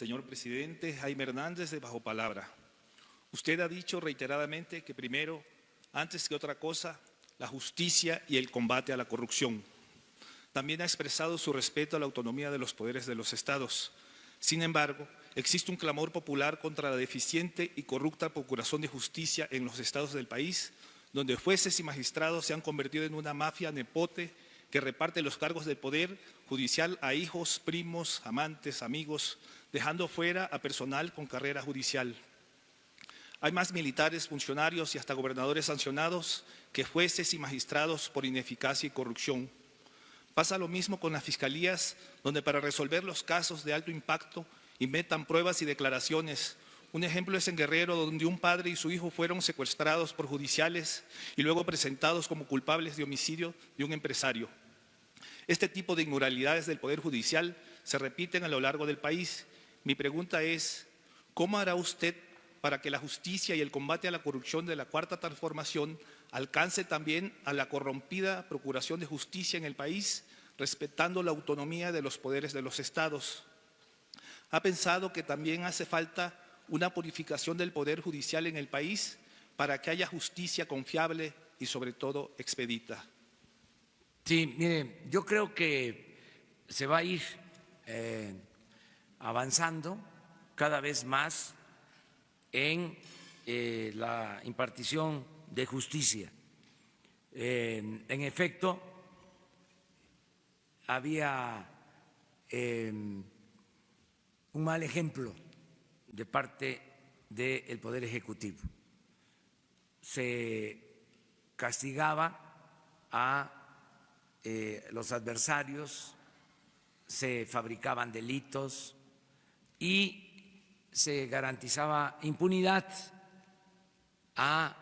Señor presidente Jaime Hernández de Bajo Palabra, usted ha dicho reiteradamente que primero, antes que otra cosa, la justicia y el combate a la corrupción. También ha expresado su respeto a la autonomía de los poderes de los estados. Sin embargo, existe un clamor popular contra la deficiente y corrupta procuración de justicia en los estados del país, donde jueces y magistrados se han convertido en una mafia nepote que reparte los cargos de poder judicial a hijos, primos, amantes, amigos, dejando fuera a personal con carrera judicial. Hay más militares, funcionarios y hasta gobernadores sancionados que jueces y magistrados por ineficacia y corrupción. Pasa lo mismo con las fiscalías, donde para resolver los casos de alto impacto inventan pruebas y declaraciones. Un ejemplo es en Guerrero, donde un padre y su hijo fueron secuestrados por judiciales y luego presentados como culpables de homicidio de un empresario. Este tipo de inmoralidades del Poder Judicial se repiten a lo largo del país. Mi pregunta es, ¿cómo hará usted para que la justicia y el combate a la corrupción de la Cuarta Transformación alcance también a la corrompida procuración de justicia en el país, respetando la autonomía de los poderes de los estados? ¿Ha pensado que también hace falta una purificación del Poder Judicial en el país para que haya justicia confiable y sobre todo expedita? Sí, mire, yo creo que se va a ir avanzando cada vez más en la impartición de justicia. En efecto, había un mal ejemplo de parte del Poder Ejecutivo. Se castigaba a los adversarios, se fabricaban delitos y se garantizaba impunidad a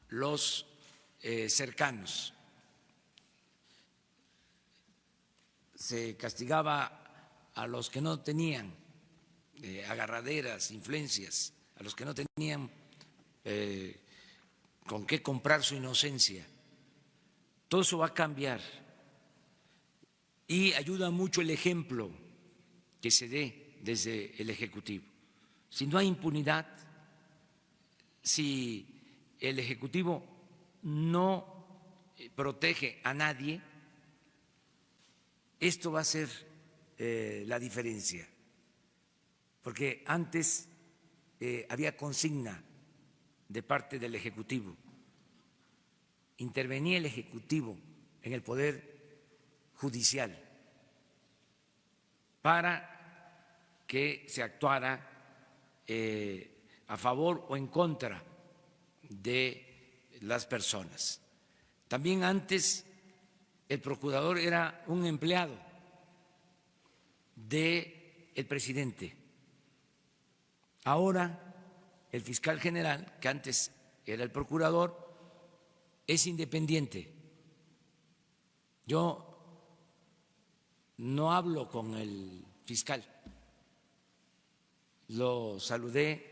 los cercanos. Se castigaba a los que no tenían agarraderas, influencias, a los que no tenían con qué comprar su inocencia. Todo eso va a cambiar y ayuda mucho el ejemplo que se dé desde el Ejecutivo. Si no hay impunidad, si el Ejecutivo no protege a nadie, esto va a ser la diferencia, porque antes había consigna de parte del Ejecutivo. Intervenía el Ejecutivo en el Poder Judicial para que se actuara a favor o en contra de las personas. También antes el procurador era un empleado del presidente. Ahora el fiscal general, que antes era el procurador, es independiente. Yo no hablo con el fiscal. Lo saludé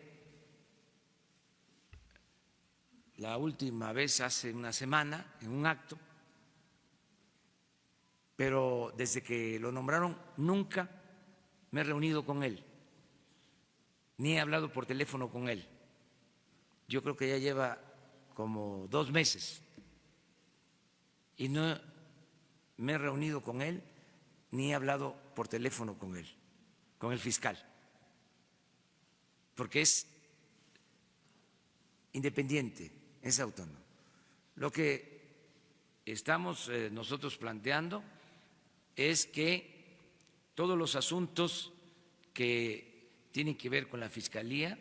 la última vez hace una semana en un acto, pero desde que lo nombraron nunca me he reunido con él, ni he hablado por teléfono con él. Yo creo que ya lleva como 2 meses y no me he reunido con él ni he hablado por teléfono con él, con el fiscal, porque es independiente, es autónomo. Lo que estamos nosotros planteando es que todos los asuntos que tienen que ver con la Fiscalía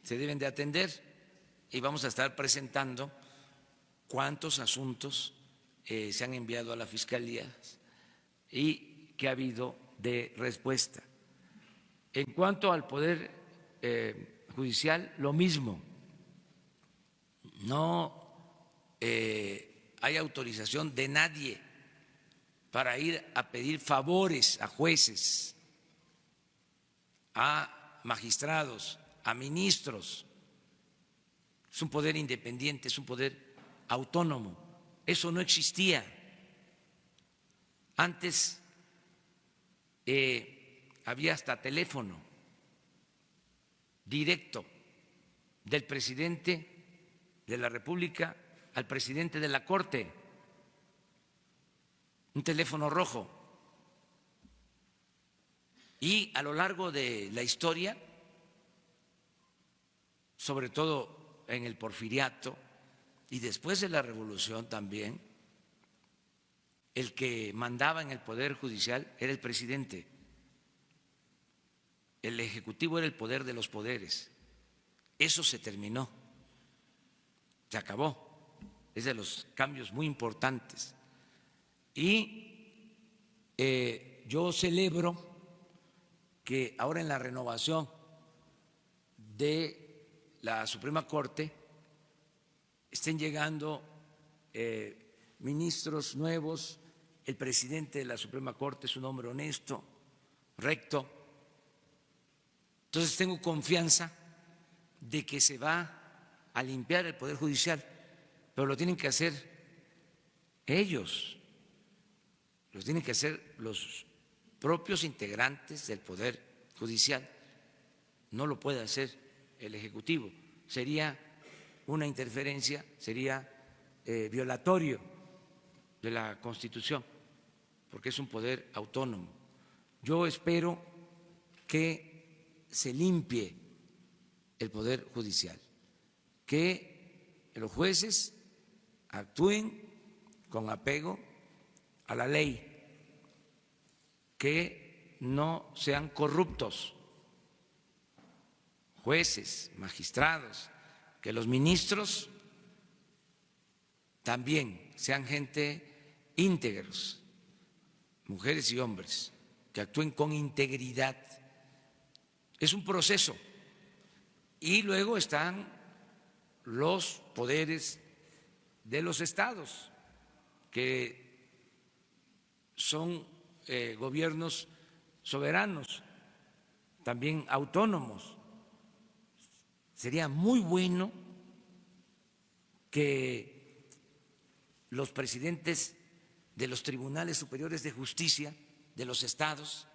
se deben de atender y vamos a estar presentando cuántos asuntos se han enviado a la Fiscalía y qué ha habido de respuesta. En cuanto al Poder Judicial, lo mismo. No hay autorización de nadie para ir a pedir favores a jueces, a magistrados, a ministros. Es un poder independiente, es un poder autónomo. Eso no existía. Antes había hasta teléfono directo del presidente de la República al presidente de la Corte, un teléfono rojo. Y a lo largo de la historia, sobre todo en el Porfiriato y después de la Revolución también, el que mandaba en el Poder Judicial era el presidente. El Ejecutivo era el poder de los poderes. Eso se terminó, se acabó. Es de los cambios muy importantes. Y yo celebro que ahora en la renovación de la Suprema Corte estén llegando ministros nuevos. El presidente de la Suprema Corte es un hombre honesto, recto. Entonces tengo confianza de que se va a limpiar el Poder Judicial, pero lo tienen que hacer ellos, lo tienen que hacer los propios integrantes del Poder Judicial. No lo puede hacer el Ejecutivo. Sería una interferencia, sería violatorio de la Constitución, porque es un poder autónomo. Yo espero que se limpie el Poder Judicial, que los jueces actúen con apego a la ley, que no sean corruptos, jueces, magistrados, que los ministros también sean gente íntegros, mujeres y hombres, que actúen con integridad. Es un proceso. Y luego están los poderes de los estados, que son gobiernos soberanos, también autónomos. Sería muy bueno que los presidentes de los tribunales superiores de justicia de los estados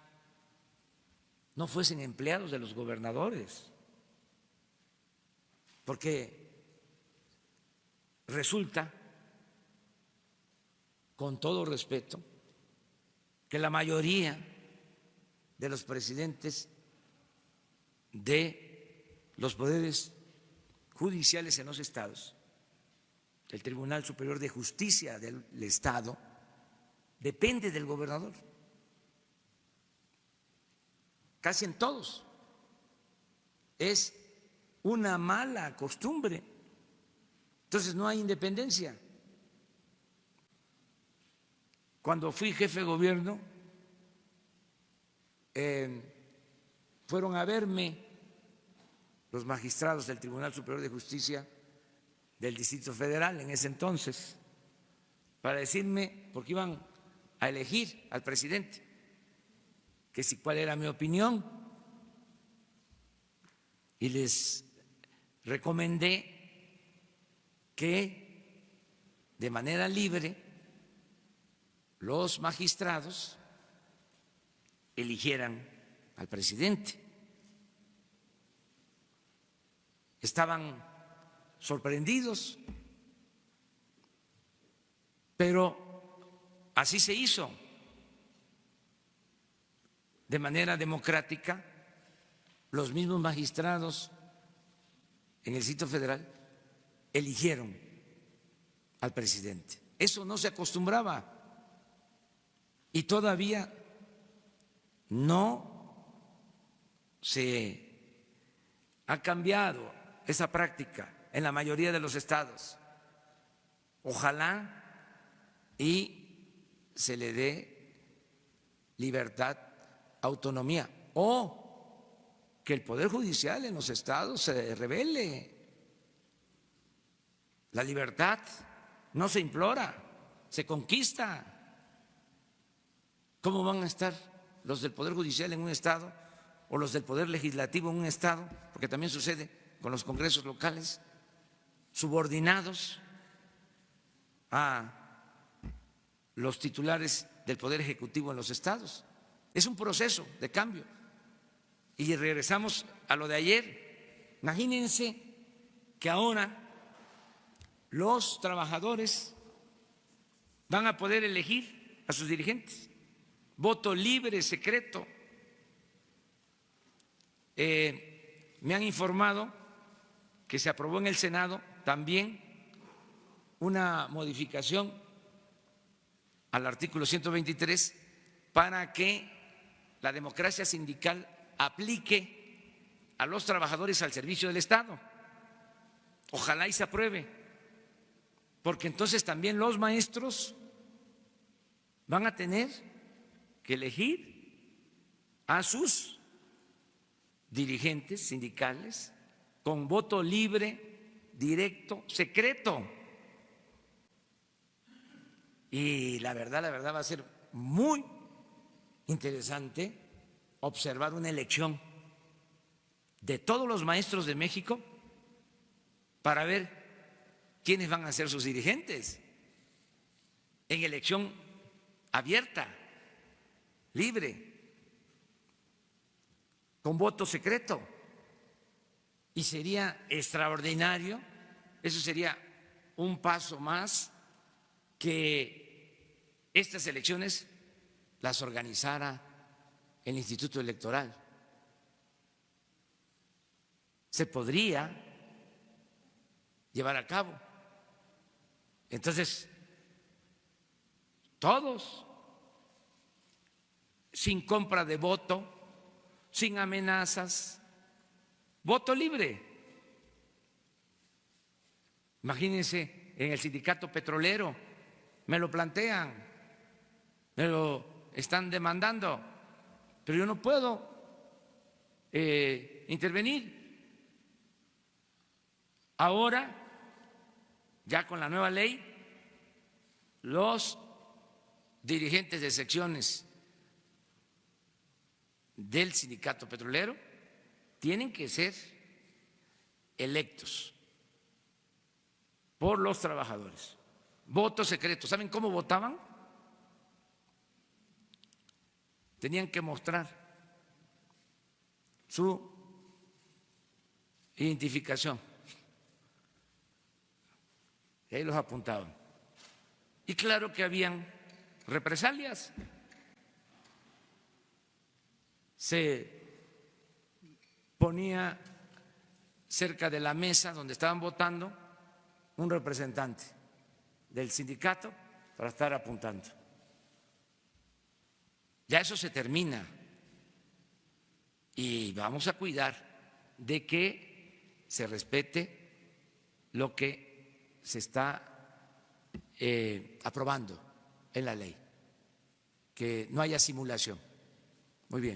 no fuesen empleados de los gobernadores, porque resulta, con todo respeto, que la mayoría de los presidentes de los poderes judiciales en los estados, el Tribunal Superior de Justicia del Estado, depende del gobernador, casi en todos. Es una mala costumbre. Entonces no hay independencia. Cuando fui jefe de gobierno, fueron a verme los magistrados del Tribunal Superior de Justicia del Distrito Federal en ese entonces, para decirme, porque iban a elegir al presidente, que si cuál era mi opinión, y les recomendé que de manera libre los magistrados eligieran al presidente. Estaban sorprendidos, pero así se hizo, de manera democrática. Los mismos magistrados en el Distrito Federal eligieron al presidente. Eso no se acostumbraba y todavía no se ha cambiado esa práctica en la mayoría de los estados. Ojalá y se le dé libertad, autonomía, o que el Poder Judicial en los estados se revele. La libertad no se implora, se conquista. ¿Cómo van a estar los del Poder Judicial en un estado o los del Poder Legislativo en un estado? Porque también sucede con los congresos locales, subordinados a los titulares del Poder Ejecutivo en los estados. Es un proceso de cambio. Y regresamos a lo de ayer. Imagínense que ahora los trabajadores van a poder elegir a sus dirigentes, voto libre, secreto. Me han informado que se aprobó en el Senado también una modificación al artículo 123 para que la democracia sindical aplique a los trabajadores al servicio del Estado. Ojalá y se apruebe, porque entonces también los maestros van a tener que elegir a sus dirigentes sindicales con voto libre, directo, secreto. Y la verdad va a ser muy interesante observar una elección de todos los maestros de México para ver quiénes van a ser sus dirigentes en elección abierta, libre, con voto secreto. Y sería extraordinario, eso sería un paso más, que estas elecciones las organizara el Instituto Electoral. Se podría llevar a cabo. Entonces, todos, sin compra de voto, sin amenazas, voto libre. Imagínense en el sindicato petrolero, me lo plantean, me lo están demandando, pero yo no puedo intervenir. Ahora, ya con la nueva ley, los dirigentes de secciones del sindicato petrolero tienen que ser electos por los trabajadores. Voto secreto. ¿Saben cómo votaban? Tenían que mostrar su identificación. Y ahí los apuntaban. Y claro que habían represalias. Se ponía cerca de la mesa donde estaban votando un representante del sindicato para estar apuntando. Ya eso se termina y vamos a cuidar de que se respete lo que se está aprobando en la ley, que no haya simulación. Muy bien.